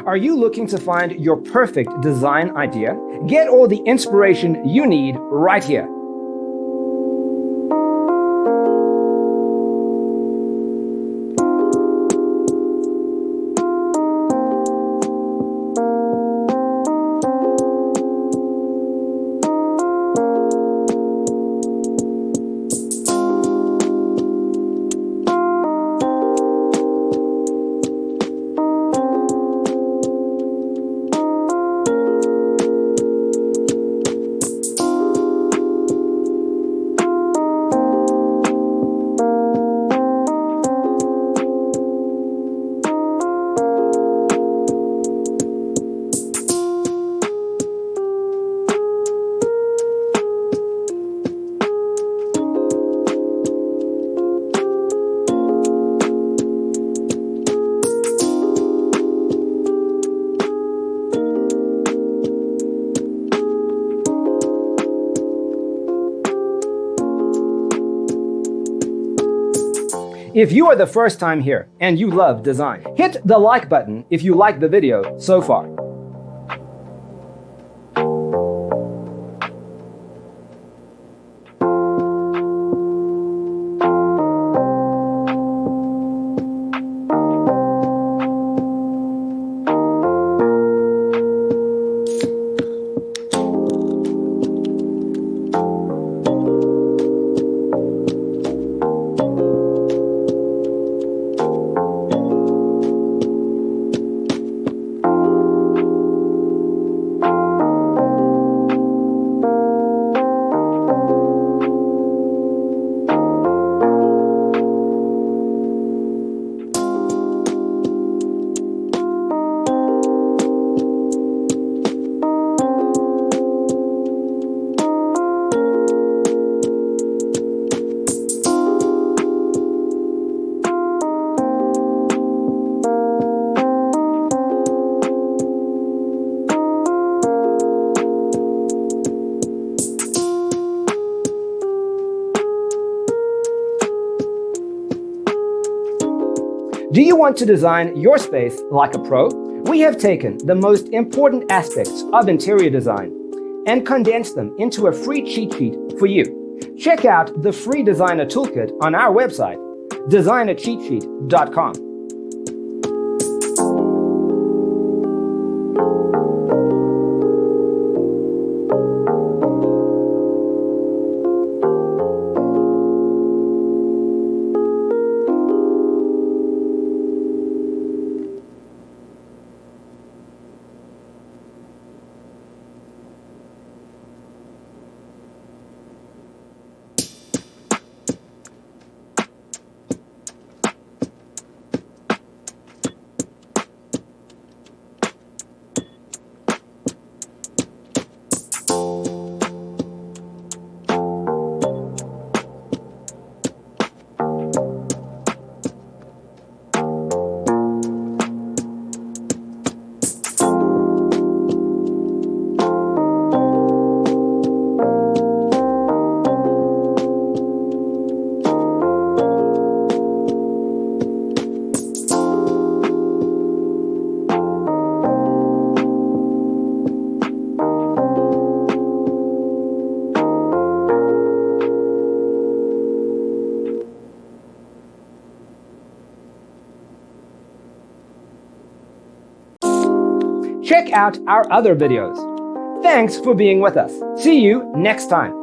Are you looking to find your perfect design idea? Get all the inspiration you need right here. If you are the first time here and you love design, hit the like button if you like the video so far. Do you want to design your space like a pro? We have taken the most important aspects of interior design and condensed them into a free cheat sheet for you. Check out the free designer toolkit on our website, designercheatsheet.com. Check out our other videos. Thanks for being with us. See you next time.